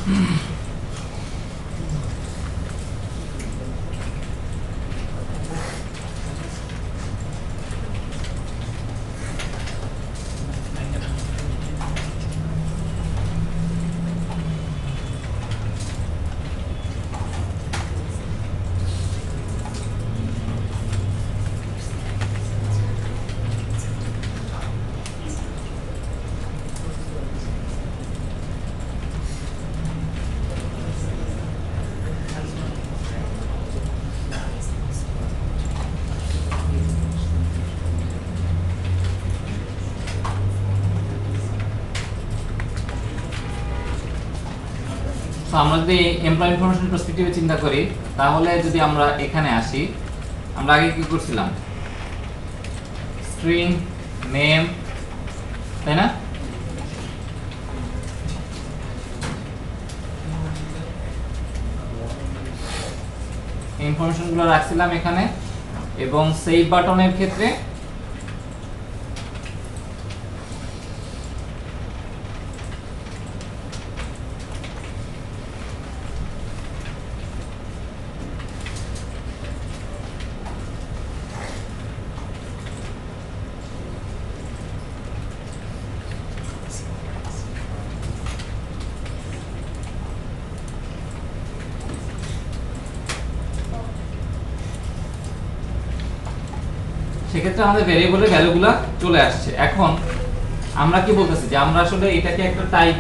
আমরা যদি employ information পার্সপেক্টিভে চিন্তা করি, তাহলে যদি আমরা এখানে আসি, আমরা আগে কি করছিলাম, স্ট্রিং নেম, তাই না? ইনফরমেশনগুলো রাখছিলাম এখানে, এবং সেভ বাটনের ক্ষেত্রে সেক্ষেত্রে আমাদের ভেরিয়েবলের ভ্যালুগুলো চলে আসছে। এখন আমরা কি বলতেছি যে আমরা আসলে এটাকে একটা টাইপ,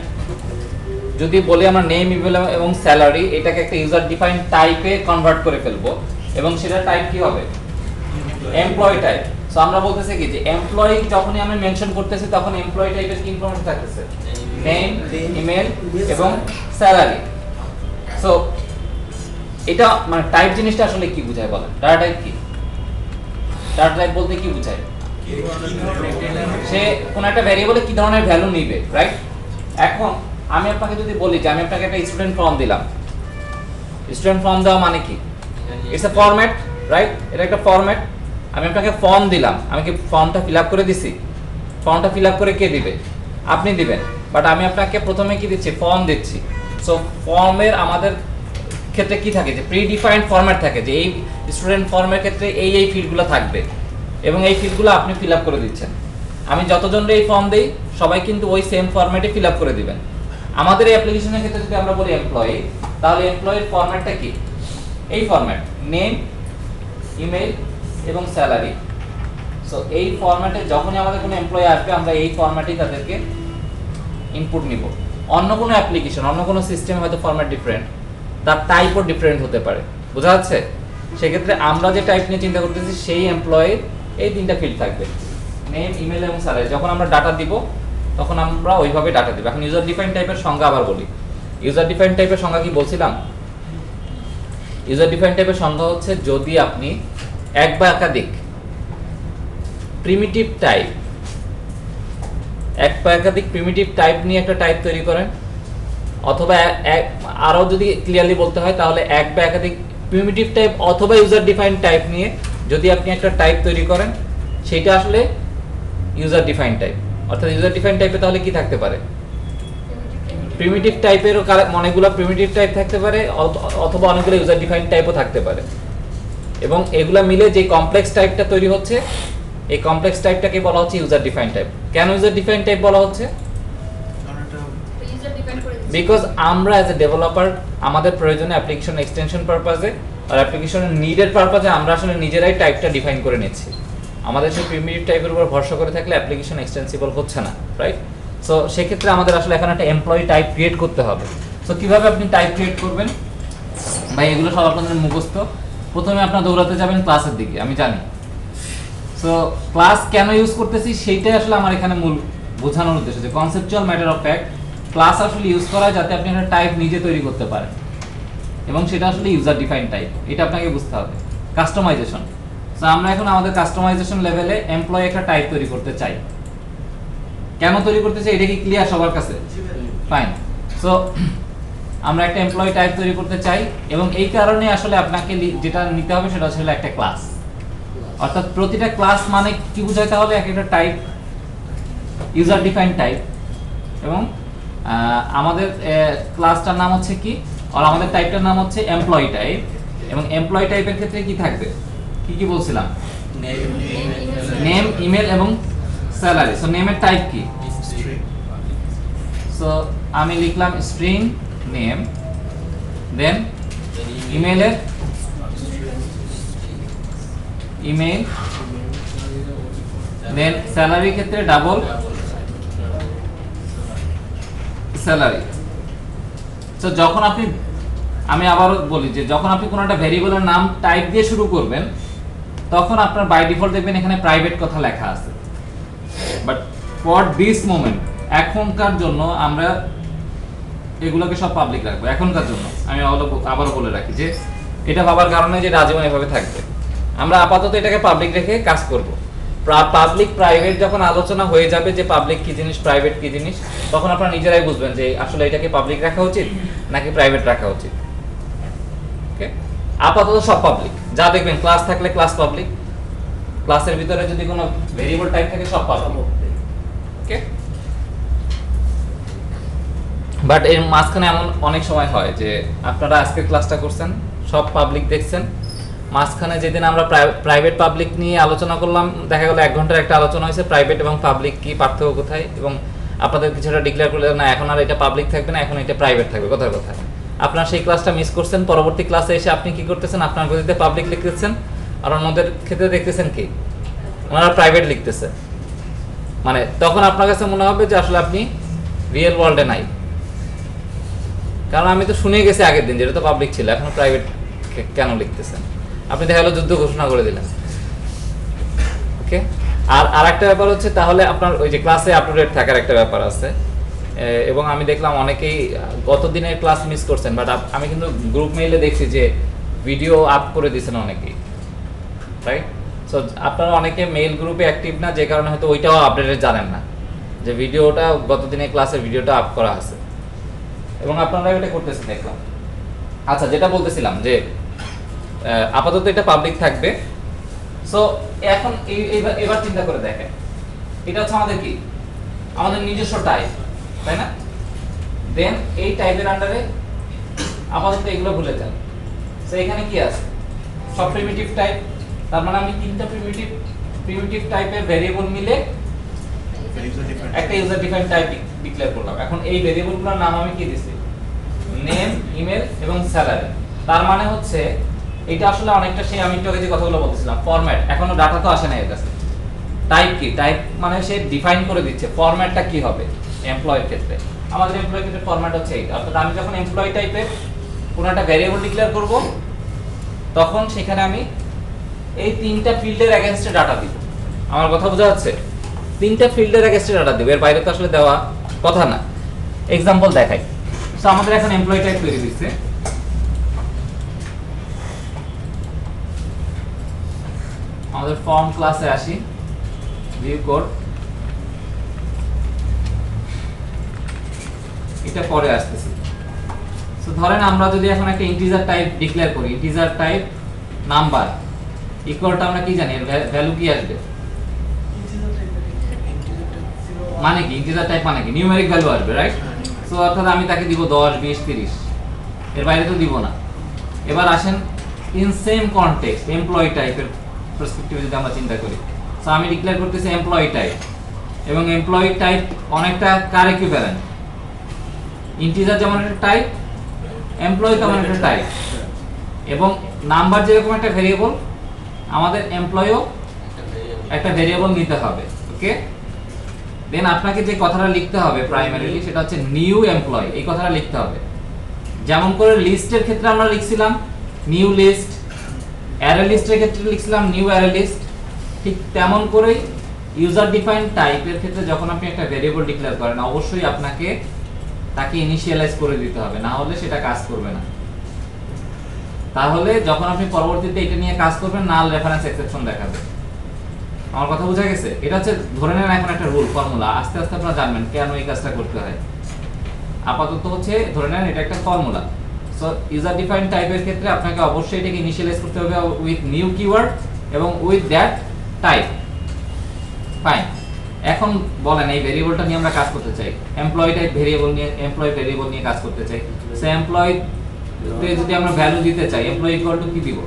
যদি বলি আমরা নেম, ইমেল এবং স্যালারি, এটাকে একটা ইউজার ডিফাইন্ড টাইপে কনভার্ট করে ফেলবো, এবং সেটা টাইপ কি হবে, এমপ্লয়ি টাইপ। সো আমরা বলতেছি কি যে এমপ্লয়ি যখনই আমরা মেনশন করতেছি তখন এমপ্লয়ি টাইপের কি ইনফরমেশন থাকতেছে, নেম, ইমেল এবং স্যালারি। সো এটা মানে টাইপ জিনিসটা আসলে কি বোঝায় বলেন? ডাটা টাইপ কি? ডাটা টাইপ বলতে কি বোঝায়? সে কোন একটা ভ্যারিয়েবলে কি ধরনের ভ্যালু নেবে, রাইট? এখন আমি আপনাকে যদি বলি যে আমি আপনাকে একটা স্টুডেন্ট ফর্ম দিলাম, স্টুডেন্ট ফর্ম দেওয়া মানে কি? It's a format, right? এটা একটা ফরম্যাট। আমি আপনাকে ফর্ম দিলাম, আমি কি ফর্মটা ফিল আপ করে দিছি? ফর্মটা ফিল আপ করে কে দিবে? আপনি দিবেন। বাট আমি আপনাকে প্রথমে কি দিচ্ছি, ফর্ম দিচ্ছি। সো ফর্মের আমাদের ক্ষেত্রে কি থাকে, যে প্রি ডিফাইন্ড ফরম্যাট থাকে, যে এই স্টুডেন্ট ফর্মের ক্ষেত্রে এই এই ফিল্ডগুলো থাকবে, এবং এই ফিল্ডগুলো আপনি ফিল আপ করে দিচ্ছেন। আমি যতজনকে এই ফর্ম দেই সবাই কিন্তু ওই সেম ফরম্যাটে ফিল আপ করে দিবেন। আমাদের এই অ্যাপ্লিকেশনের ক্ষেত্রে যদি আমরা বলি এমপ্লয়ি, তাহলে এমপ্লয়ির ফরম্যাটটা কি? এই ফরম্যাট, নেম, ইমেল এবং স্যালারি। সো এই ফরম্যাটে যখনই আমাদের কোনো এমপ্লয়ি আসবে, আমরা এই ফরম্যাটেই তাদেরকে ইনপুট নিব। অন্য কোনো অ্যাপ্লিকেশন, অন্য কোনো সিস্টেম হয়তো ফরম্যাট ডিফারেন্ট, তার টাইপও ডিফারেন্ট হতে পারে, বোঝা যাচ্ছে? সেক্ষেত্রে আমরা যে টাইপ নিয়ে চিন্তা করতেছি, সেই এমপ্লয়ির এই তিনটা ফিল্ড থাকবে, নেম, ইমেল এবং স্যালারি। যখন আমরা ডাটা দিব তখন আমরা ওইভাবে ডাটা দিব। এখন ইউজার ডিফাইন টাইপের সংজ্ঞা আবার বলি। ইউজার ডিফাইন টাইপের সংজ্ঞা কি বলছিলাম? ইউজার ডিফাইন টাইপের সংজ্ঞা হচ্ছে যদি আপনি এক বা একাধিক প্রিমিটিভ টাইপ, এক বা একাধিক প্রিমিটিভ টাইপ নিয়ে একটা টাইপ তৈরি করেন, অথবা আরো যদি ক্লিয়ারলি বলতে হয় তাহলে এক বা একাধিক প্রিমিটিভ টাইপ অথবা ইউজার ডিফাইন্ড টাইপ নিয়ে যদি আপনি একটা টাইপ তৈরি করেন, সেটা আসলে ইউজার ডিফাইন্ড টাইপ। অর্থাৎ ইউজার ডিফাইন্ড টাইপে তাহলে কি থাকতে পারে, প্রিমিটিভ টাইপেরও অনেকগুলো প্রিমিটিভ টাইপ থাকতে পারে, অথবা অনেকগুলো ইউজার ডিফাইন্ড টাইপও থাকতে পারে, এবং এগুলা মিলে যে কমপ্লেক্স টাইপটা তৈরি হচ্ছে, এই কমপ্লেক্স টাইপটাকে বলা হচ্ছে ইউজার ডিফাইন্ড টাইপ। কেন ইউজার ডিফাইন্ড টাইপ বলা হচ্ছে? বিকজ আমরা অ্যাজ এ ডেভেলপার আমাদের প্রয়োজনে অ্যাপ্লিকেশন এক্সটেনশন পারপাজে আর অ্যাপ্লিকেশনের নিডের পারপাজে আমরা আসলে নিজেরাই টাইপটা ডিফাইন করে নিচ্ছি। আমাদের সেই প্রিমিটিভ টাইপের উপর ভরসা করে থাকলে অ্যাপ্লিকেশন এক্সটেন্সিবল হচ্ছে না, রাইট? সো সেক্ষেত্রে আমাদের আসলে এখানে একটা এমপ্লয়ি টাইপ ক্রিয়েট করতে হবে। সো কিভাবে আপনি টাইপ ক্রিয়েট করবেন ভাই, এগুলো সব আপনাদের মুখস্থ। প্রথমে আপনারা দৌড়াতে যাবেন ক্লাসের দিকে, আমি জানি। সো ক্লাস কেন ইউজ করতেছি সেইটাই আসলে আমার এখানে মূল বোঝানোর উদ্দেশ্য, যে conceptual matter of fact class আসলে ইউজ করা যাতে আপনি একটা টাইপ নিজে তৈরি করতে পারেন, এবং সেটা আসলে ইউজার ডিফাইন্ড টাইপ। এটা আপনাকে বুঝতে হবে। কাস্টমাইজেশন, সো আমরা এখন আমাদের কাস্টমাইজেশন লেভেলে এমপ্লয়ি একটা টাইপ তৈরি করতে চাই। কেন তৈরি করতে চাই এটা কি ক্লিয়ার সবার কাছে? ফাইন। সো আমরা একটা এমপ্লয়ি টাইপ তৈরি করতে চাই, এবং এই কারণে আসলে আপনাকে যেটা নিতে হবে সেটা হচ্ছে একটা ক্লাস। অর্থাৎ প্রতিটা ক্লাস মানে কি বোঝায় তাহলে, এক একটা টাইপ, ইউজার ডিফাইন্ড টাইপ এবং আমাদের ক্লাসটার নাম হচ্ছে কি, আর আমাদের টাইপটার নাম হচ্ছে এমপ্লয়ি টাইপ, এবং এমপ্লয়ি টাইপের ক্ষেত্রে কি থাকবে, কি কি বলছিলাম, নেম, ইমেল এবং স্যালারি। সো নেমের টাইপ কি, সো আমি লিখলাম স্ট্রিং নেম, দেন ইমেলের ইমেল, দেন স্যালারি ক্ষেত্রে ডাবল স্যালারি। সো যখন আপনি, আমি আবারও বলি যে যখন আপনি কোনো একটা ভেরিয়েবলের নাম টাইপ দিয়ে শুরু করবেন, তখন আপনার বাই ডিফল্ট দেখবেন এখানে প্রাইভেট কথা লেখা আছে। বাট ফর দিস মোমেন্ট, এখনকার জন্য আমরা এগুলোকে সব পাবলিক রাখবো এখনকার জন্য। আমি আবারও বলে রাখি যে এটা ভাবার কারণে যে আজীবন এভাবে থাকবে। আমরা আপাতত এটাকে পাবলিক রেখে কাজ করব। পাবলিক প্রাইভেট যখন আলোচনা হয়ে যাবে যে পাবলিক কি জিনিস, প্রাইভেট কি জিনিস, তখন আপনারা নিজেরাই বুঝবেন যে আসলে এটাকে পাবলিক রাখা উচিত নাকি প্রাইভেট রাখা উচিত। ওকে, আপাতত সব পাবলিক। যা দেখবেন ক্লাস থাকলে ক্লাস পাবলিক, ক্লাসের ভিতরে যদি কোনো ভেরিয়েবল টাইপ থাকে সব পাবলিক। ওকে, বাট এর মাঝখানে এমন অনেক সময় হয় যে আপনারা আজকে ক্লাসটা করছেন, সব পাবলিক দেখছেন, মাঝখানে যেদিন আমরা প্রাইভেট পাবলিক নিয়ে আলোচনা করলাম, দেখা গেল 1 ঘন্টার একটা আলোচনা হয়েছে প্রাইভেট এবং পাবলিক কি পার্থক্য কোথায়, এবং আপনাদের কিছুটা ডিক্লেয়ার করলে না এখন আর এটা পাবলিক থাকবে না, এখন এটা প্রাইভেট থাকবে, কোথায় কোথায় আপনারা সেই ক্লাসটা মিস করছেন। পরবর্তী ক্লাসে এসে আপনি কি করতেছেন, আপনার গতিতে পাবলিক লিখতেছেন, আর অন্যদের ক্ষেত্রে দেখতেছেন কি ওনারা প্রাইভেট লিখতেছে। মানে তখন আপনার কাছে মনে হবে যে আসলে আপনি রিয়েল ওয়ার্ল্ডে নাই, কারণ আমি তো শুনে গেছি আগের দিন যেটা তো পাবলিক ছিল, এখন প্রাইভেট কেন লিখতেছেন। আপনি দেখা গেল যুদ্ধ ঘোষণা করে দিলেন। ওকে, আর আরেকটা ব্যাপার হচ্ছে তাহলে আপনার ওই যে ক্লাসে আপ টু ডেট থাকার একটা ব্যাপার আছে, এবং আমি দেখলাম অনেকেই গত দিনের ক্লাস মিস করছেন, বাট আমি কিন্তু গ্রুপ মেইলে দেখছি যে ভিডিও আপ করে দিয়েছেন অনেকেই, রাইট। সো আপনারা অনেকে মেইল গ্রুপে অ্যাক্টিভ না, যে কারণে হয়তো ওইটাও আপডেটেড জানেন না যে ভিডিওটা গত দিনের ক্লাসের ভিডিওটা আপ করা আছে, এবং আপনারা এটা করতেছেন দেখলাম। আচ্ছা, যেটা বলতেছিলাম যে আপাতত এটা পাবলিক থাকবে। সো এখন এবার চিন্তা করে দেখেন, এটা হচ্ছে আমাদের কি, আমাদের নিজস্ব টাইপ, তাই না? দেন এই টাইপের আন্ডারে আপাতত এগুলো ভুলে যান। সো এখানে কি আছে, সব প্রিমিটিভ টাইপ, তার মানে আমি 3টা প্রিমিটিভ টাইপের ভেরিয়েবল মিলে একটা ইউজার ডিফাইন্ড টাইপ ডিক্লেয়ার করলাম। এখন এই ভেরিয়েবলগুলোর নাম আমি কি দিছি, নেম, ইমেল এবং স্যালারি। তার মানে হচ্ছে এটা আসলে অনেকটা সেই আমি একটু আগে যে কথাগুলো বলছিলাম, ফরম্যাট। এখনো ডাটা তো আসে না এর কাছে। টাইপ কি, টাইপ মানে সে ডিফাইন করে দিচ্ছে ফরম্যাটটা কি হবে। এমপ্লয়ের ক্ষেত্রে আমাদের এমপ্লয়ের ক্ষেত্রে ফরম্যাট হচ্ছে এইটা, অর্থাৎ আমি যখন এমপ্লয়ি টাইপের কোনো একটা ভেরিয়েবল ডিক্লেয়ার করব, তখন সেখানে আমি এই 3টা ফিল্ডের এগেইনস্টে ডাটা দিব। আমার কথা বোঝা যাচ্ছে? 3টা ফিল্ডের এগেইনস্টে ডাটা দিব, এর বাইরে তো আসলে দেওয়া কথা না। এক্সাম্পল দেখাই। সো আমাদের এখন এমপ্লয়ি টাইপ তৈরি হয়েছে। আমাদের ফর্ম ক্লাসে আসি, ভিউ কোড, এটা পরে আসতেছে। সো ধরেন আমরা যদি এখন একটা ইন্টিজার টাইপ ডিক্লেয়ার করি, ইন্টিজার টাইপ নাম্বার ইকুয়ালটা আমরা কি জানি, এর ভ্যালু কি আসবে, মানে কি ইন্টিজার টাইপ মানে কি নিউমেরিক ভ্যালু আসবে, রাইট। সো অর্থাৎ আমি তাকে দিব 10, 20, 30, এর বাইরে তো দিব না। এবার আসেন ইন সেম কনটেক্সট এমপ্লয়ি টাইপের পার্সপেক্টিভে যদি আমরা চিন্তা করি, সো আমি ডিক্লেয়ার করতেছি এমপ্লয়ি টাইপ, এবং এমপ্লয়ি টাইপ অনেকটা কার ইকুইভ্যালেন্ট, ইন্টিজার যেমন একটা টাইপ, এমপ্লয়ি তেমন একটা টাইপ, এবং নাম্বার যেরকম একটা ভেরিয়েবল, আমাদের এমপ্লয়িও একটা ভেরিয়েবল নিতে হবে। ওকে, দেন আপনাকে যে কথাটা লিখতে হবে প্রাইমারিলি সেটা হচ্ছে নিউ এমপ্লয়ি, এই কথাটা লিখতে হবে। যেমন করে লিস্টের ক্ষেত্রে আমরা লিখছিলাম নিউ লিস্ট, অ্যারে লিস্টের ক্ষেত্রে লিখছিলাম নিউ অ্যারে লিস্ট, ঠিক তেমন করেই ইউজার ডিফাইন্ড টাইপের ক্ষেত্রে যখন আপনি একটা ভেরিয়েবল ডিক্লেয়ার করেন, অবশ্যই আপনাকে তাকে ইনিশিয়ালাইজ করে দিতে হবে, না হলে সেটা কাজ করবে না। তাহলে যখন আপনি পরবর্তীতে এটা নিয়ে কাজ করবেন, নাল রেফারেন্স এক্সেপশন দেখাবে। আমার কথা বোঝা গেছে? এটা হচ্ছে ধরে নেন এখন একটা রুল ফর্মুলা, আস্তে আস্তে আপনারা জানবেন কেন এই কাজটা করতে হয়। আপাতত হচ্ছে ধরে নেন এটা একটা ফর্মুলা। সো ইউজার ডিফাইন্ড টাইপের ক্ষেত্রে আপনাকে অবশ্যই এটাকে ইনিশিয়ালাইজ করতে হবে উইথ নিউ কিওয়ার্ড এবং উইথ দ্যাট টাইপ। ফাইন। এখন বলেন এই ভেরিয়েবলটা নিয়ে আমরা কাজ করতে চাই, এমপ্লয়ি টাইপ ভেরিয়েবল নিয়ে, এমপ্লয়ি ভেরিয়েবল নিয়ে কাজ করতে চাই। সো এমপ্লয়ি তে যদি আমরা ভ্যালু দিতে চাই, এমপ্লয়ি ইকুয়াল টু কি দিব?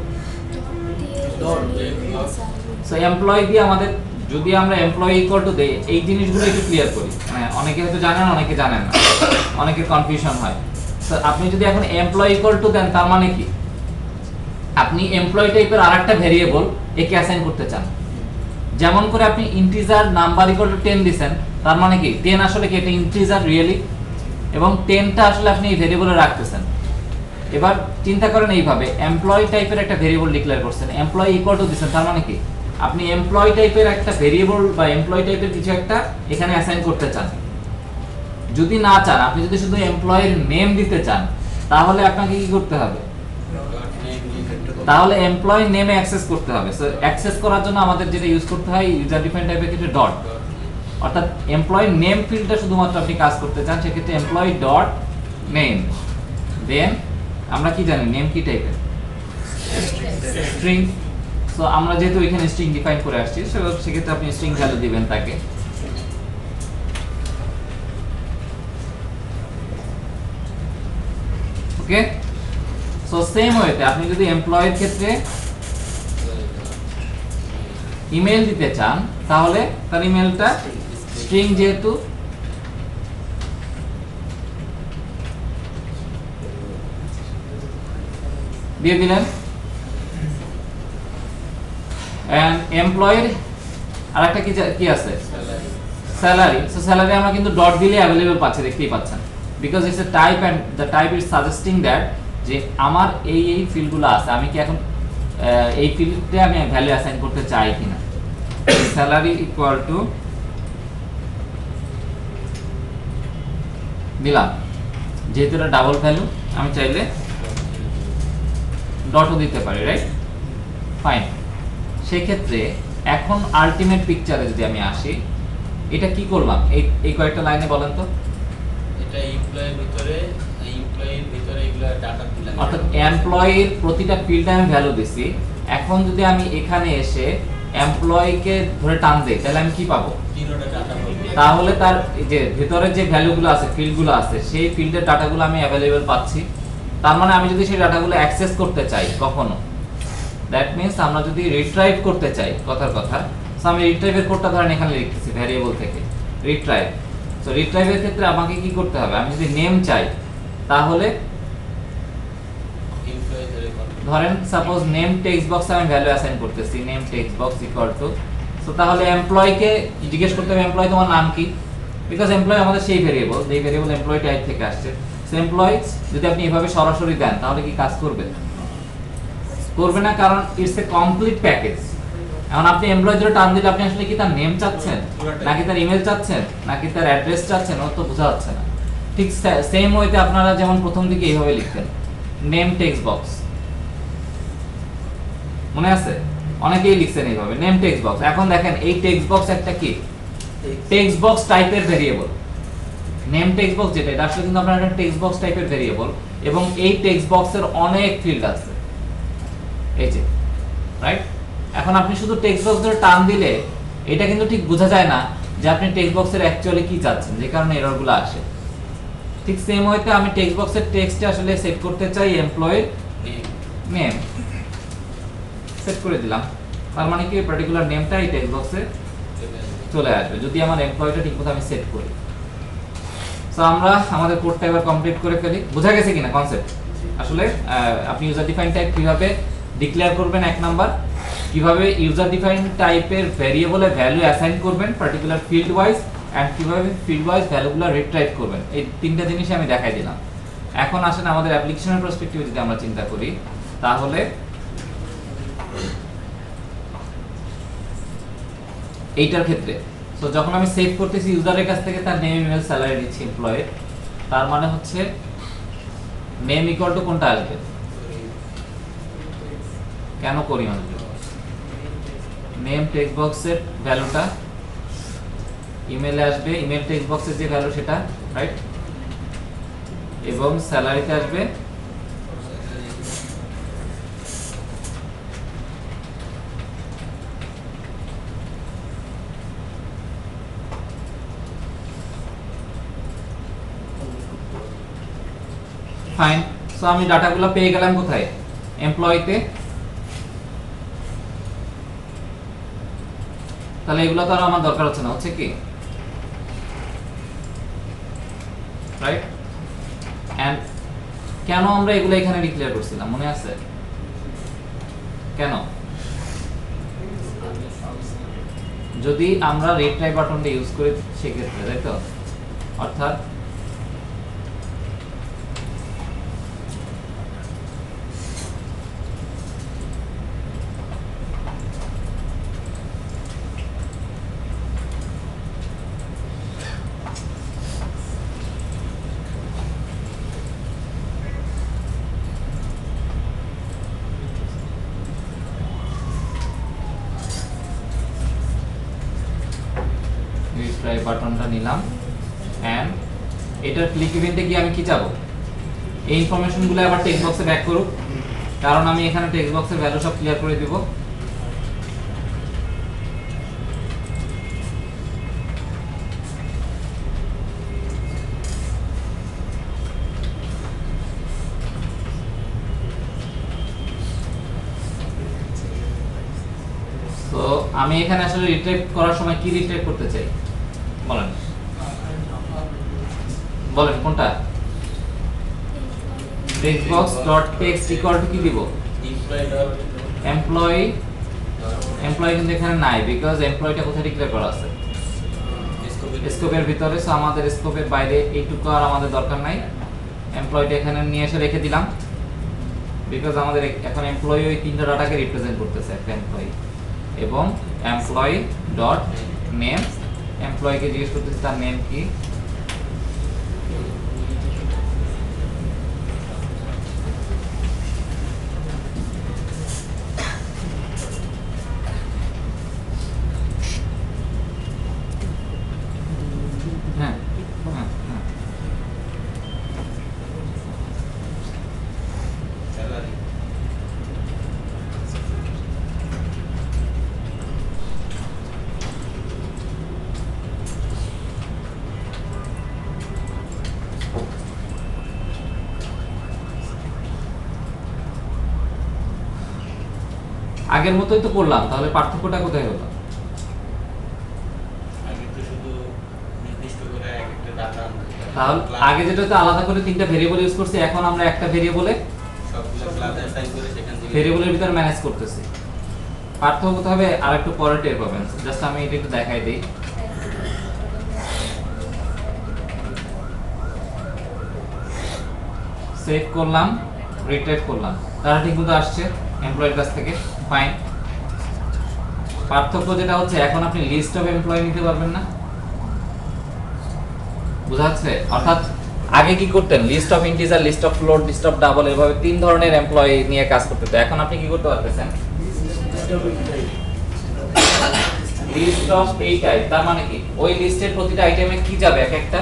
সো এমপ্লয়ি দিয়ে আমাদের, যদি আমরা এমপ্লয়ি ইকুয়াল টু দেই, এই জিনিসগুলো একটু ক্লিয়ার করি, মানে অনেকে হয়তো জানেন, অনেকে জানেন না, অনেকের কনফিউশন হয়। সো আপনি যদি এখন এমপ্লয়ি ইকুয়াল টু দেন, তার মানে কি আপনি এমপ্লয়ি টাইপের আরেকটা ভেরিয়েবল একে অ্যাসাইন করতে চান। যেমন করে আপনি ইন্টিজার নাম্বার ইকুয়াল টু 10 দিবেন, তার মানে কি 10 আসলে কি এটা ইন্টিজার রিয়েলি, এবং 10টা আসলে আপনি এই ভেরিয়েবলে রাখতেছেন। এবার চিন্তা করেন এইভাবে, এমপ্লয়ি টাইপের একটা ভেরিয়েবল ডিক্লেয়ার করছেন, এমপ্লয়ি ইকুয়াল টু দিবেন, তার মানে কি আপনি এমপ্লয়ি টাইপের একটা ভেরিয়েবল বা এমপ্লয়ি টাইপের কিছু একটা এখানে অ্যাসাইন করতে চান। যদি না চান, আপনি যদি শুধু এমপ্লয়ির নেম দিতে চান, তাহলে আপনাকে কি করতে হবে? তাহলে এমপ্লয়ি নেমে অ্যাক্সেস করতে হবে। সো অ্যাক্সেস করার জন্য আমাদের যেটা ইউজ করতে হয়, ইউজার ডিফাইন টাইপের কিছু ডট, অর্থাৎ এমপ্লয়ি নেম ফিল্ডটা শুধুমাত্র আপনি কাজ করতে চান, সেক্ষেত্রে এমপ্লয়ি ডট নেম, দেন আমরা কি জানি নেম কি টাইপের? স্ট্রিং। সো আমরা যেহেতু এখানে স্ট্রিং ডিফাইন করে আসছি, সেক্ষেত্রে আপনি স্ট্রিং ভ্যালু দিবেন তাকে। ওকে, সো সেম ওয়েতে আপনি যদি এমপ্লয়ের ক্ষেত্রে ইমেল দিতে চান, তাহলে তার ইমেলটা স্ট্রিং যেহেতু দিয়ে দিলেন। এন্ড এমপ্লয়ের আরেকটা কি আছে? স্যালারি। সো স্যালারি আমরা কিন্তু ডট দিলে अवेलेबल পাচ্ছি, দেখতেই পাচ্ছেন, because it's a type and the type is suggesting that যে আমার এই ফিল্ডগুলো আছে, আমি কি এখন এই ফিল্ডে আমি ভ্যালু অ্যাসাইন করতে চাই কিনা। স্যালারি ইকুয়াল টু দিলাম, যেহেতু এটা ডাবল ভ্যালু, আমি চাইলে ডটও দিতে পারি, রাইট? ফাইন। সেই ক্ষেত্রে এখন আলটিমেট পিকচারে যদি আমি আসি, এটা কি করলাম এই কয়েকটা লাইনে বলেন তো। এটা এমপ্লয়ির ভিতরে এগুলা ডাটা দিলাম, অর্থাৎ এমপ্লয়ির প্রতিটা ফিল্ডে আমি ভ্যালু দিছি। এখন যদি আমি এখানে এসে এমপ্লয়িকে ধরে টান দেই, তাহলে আমি কি পাবো? তিনটা ডাটা পাবো। তাহলে তার যে ভিতরে যে ভ্যালুগুলো আছে, ফিল্ডগুলো আছে, সেই ফিল্ডের ডাটাগুলো আমি अवेलेबल পাচ্ছি। তার মানে আমি যদি সেই ডাটাগুলো অ্যাক্সেস করতে চাই কখনো, দ্যাট মিন্স আমরা যদি রিট্রাইভ করতে চাই, কথার কথা, সো আমি রিট্রাইভের কোডটা ধরেন এখানে লিখতেছি ভ্যারিয়েবল থেকে রিট্রাইভ। সো রিট্রাইভের ক্ষেত্রে আমাকে কি করতে হবে? আমি যদি নেম চাই, তাহলে ধরেন সাপোজ নেম টেক্সট বক্সে আমি ভ্যালু অ্যাসাইন করতেছি, name text box equal to, so তাহলে এমপ্লয়িকে জিজ্ঞেস করতে হবে এমপ্লয়ি তোমার নাম কি, বিকজ এমপ্লয়ি আমাদের সেই ভেরিয়েবল, যেই ভেরিয়েবল এমপ্লয়ি টাইপ থেকে আসছে। সো এমপ্লয়ি যদি আপনি এভাবে সরাসরি দেন, তাহলে কি কাজ করবে? করবে না, কারণ ইটস এ কমপ্লিট প্যাকেজ। এখন আপনি এমপ্লয়ি ধরে টান দিলে আপনি আসলে কি তার নেম চাচ্ছেন, নাকি তার ইমেল চাচ্ছেন, নাকি তার অ্যাড্রেস চাচ্ছেন, ও তো বোঝা যাচ্ছে না। ঠিক সেম ওয়েতে আপনারা যেমন প্রথম দিকে এইভাবে লিখতেন নেম টেক্সট বক্স, মনে আছে? অনেকেই লিখছেন এইভাবে নেম টেক্সট বক্স। এখন দেখেন এই টেক্সট বক্স একটা কি টেক্সট বক্স টাইপের ভেরিয়েবল। নেম টেক্সট বক্স যেটা, এটা আসলে কিন্তু আপনার একটা টেক্সট বক্স টাইপের ভেরিয়েবল, এবং এই টেক্সট বক্সের অনেক ফিল্ড আছে, এই যে, রাইট? এখন আপনি শুধু টেক্সট বক্স ধরে টান দিলে এটা কিন্তু ঠিক বোঝা যায় না যে আপনি টেক্সট বক্সের অ্যাকচুয়ালি কি চাচ্ছেন, যে কারণে এররগুলো আসে। ঠিক সেম ওয়েতে আমি টেক্সট বক্সের টেক্সটে আসলে সেট করতে চাই এমপ্লয়ির নেম, সেট করে দিলাম, তার মানে কি পার্টিকুলার নেমটা এই টেক্সট বক্সে চলে আসবে যদি আমার এমপ্লয়িটা ঠিকমতো আমি সেট করি। সো আমরা আমাদের কোডটা এবার কমপ্লিট করে ফেলি। বোঝা গেছে কিনা কনসেপ্ট? আসলে আপনি ইউজার ডিফাইন টাইপ কিভাবে ডিক্লেয়ার করবেন, এক নাম্বার, কিভাবে ইউজার ডিফাইন টাইপের ভেরিয়েবলে ভ্যালু অ্যাসাইন করবেন পার্টিকুলার ফিল্ড ওয়াইজ, এন্ড কিভাবে ফিল্ড ওয়াইজ ভ্যালুগুলো রিট্রাইভ করবেন, এই তিনটা জিনিসই আমি দেখাই দিলাম। এখন আসেন আমাদের অ্যাপ্লিকেশনের পার্সপেক্টিভে যদি আমরা চিন্তা করি, তাহলে এইটার ক্ষেত্রে সো যখন আমি সেভ করতেছি ইউজারের কাছ থেকে তার নেম, ইমেল, স্যালারি দিচ্ছি এমপ্লয়ের, তার মানে হচ্ছে নেম ইকুয়াল টু কোনটা আসবে? কেন করি আসবে? নেম টেক্সট বক্সের ভ্যালুটা ইমেলে আসবে, ইমেল টেক্সট বক্সের যে ভ্যালু সেটা, রাইট? এবং স্যালারিতে আসবে ফাইন। সো আমি ডাটাগুলো পেয়ে গেলাম কোথায়? এমপ্লয়িতে। তাহলে এগুলো তো আর আমার দরকার হচ্ছে না, হচ্ছে কি? রাইট। এন্ড কেন আমরা এগুলো এখানে ডিক্লেয়ার করছিলাম মনে আছে? কেন? যদি আমরা রিট্রাই বাটনটা ইউজ করি সেক্ষেত্রে, তাই তো? অর্থাৎ রিট্রাই বাটনটা নিলাম এন্ড এটার ক্লিক ইভেন্টে গিয়ে আমি কি চাবো? এই ইনফরমেশনগুলো আবার টেক্সট বক্সে ব্যাক করুক, কারণ আমি এখানে টেক্সট বক্সের ভ্যালু সব ক্লিয়ার করে দিব। তো আমি এখানে আসলে রিট্রাইভ করার সময় কি রিট্রাইভ করতে চাই বলেন? বলেন কোনটা? Text box dot text equal to কি দিব? এমপ্লয়ি। এমপ্লয়ি কিন্তু এখানে নাই, বিকজ এমপ্লয়িটা কোথায় ডিক্লেয়ার করা আছে? স্কোপের ভিতরে। সো আমাদের স্কোপের বাইরে এইটুকু আর আমাদের দরকার নাই। এমপ্লয়িটা এখানে নিয়ে এসে রেখে দিলাম, বিকজ আমাদের এখন এমপ্লয়ি ওই তিনটা ডাটাকে রিপ্রেজেন্ট করতেছে, একটা এমপ্লয়ি এবং এমপ্লয়ি ডট নেম। এমপ্লয়িকে জিজ্ঞেস করতেছি তার নেম কি। হ্যাঁ হ্যাঁ হ্যাঁ স্যালারি আগের মতোই তো করলাম, তাহলে পার্থক্যটা কোথায় হলো? আগে তো শুধু নির্দিষ্ট করে একটা ডাটা তাহলে আগে যেটাতে আলাদা করে তিনটা ভেরিয়েবল ইউজ করছি, এখন আমরা একটা ভেরিয়েবলে সবগুলো ক্লাসে অ্যাসাইন করে সেখান থেকে ভেরিয়েবলের ভিতর ম্যানেজ করতেছি। পার্থক্য কোথায় হবে আর একটু পরে টের পাবেন। জাস্ট আমি এটা একটু দেখাই দিই। সেভ করলাম, রিট্রাইভ করলাম, তারা ঠিক মতো আসছে এমপ্লয়ের কাছ থেকে। ফাইন। পার্থক্য যেটা হচ্ছে, এখন আপনি লিস্ট অফ এমপ্লয়ি নিতে পারবেন না। বুঝা যাচ্ছে? অর্থাৎ আগে কি করতেন? List of integer, list of float, list of double, এভাবে তিন ধরনের এমপ্লয়ি নিয়ে কাজ করতে হতো। এখন আপনি কি করতে পারতেছেন? লিস্ট অফ এই টাইপ। তার মানে কি ওই লিস্টের প্রতিটা আইটেমে কি যাবে? এক একটা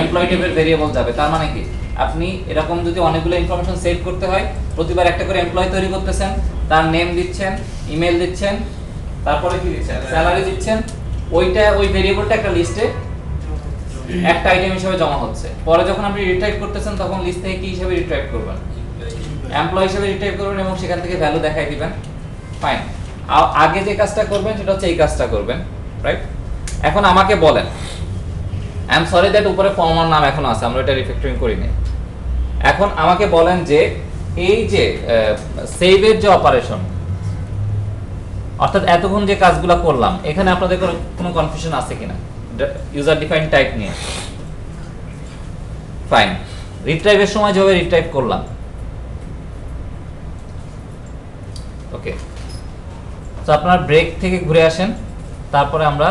এমপ্লয়ি টাইপের ভেরিয়েবল যাবে। তার মানে কি আপনি এরকম যদি অনেকগুলো ইনফরমেশন সেভ করতে হয়, প্রতিবার একটা করে এমপ্লয়ি তৈরি করতেছেন, তার নেম দিচ্ছেন, ইমেল দিচ্ছেন, তারপরে কি দিচ্ছেন? স্যালারি দিচ্ছেন। ওইটা ওই ভেরিয়েবলটা একটা লিস্টে একটা আইটেম হিসেবে জমা হচ্ছে। পরে যখন আপনি রিট্রাইভ করতেছেন তখন লিস্ট থেকে কি হিসেবে রিট্রাইভ করবেন? এমপ্লয়ি হিসেবে রিট্রাইভ করবেন এবং সেখান থেকে ভ্যালু দেখাই দিবেন। ফাইন। আগে যে কাজটা করবেন সেটা হচ্ছে এই কাজটা করবেন, রাইট? এখন আমাকে বলেন, আই এম সরি দ্যাট উপরে ফর্মার নাম এখনো আছে, আমরা এটা রিফ্যাক্টরিং করিনি। এখন আমাকে বলেন যে এই যে সেভের যে অপারেশন, অর্থাৎ এতক্ষণ যে কাজগুলো করলাম, এখানে আপনাদের কোনো কনফিউশন আছে কিনা ইউজার ডিফাইন টাইপ নিয়ে? ফাইন। রিট্রাইভের সময় যেভাবে রিট্রাইভ করলাম, ওকে। তো আপনারা ব্রেক থেকে ঘুরে আসেন, তারপরে আমরা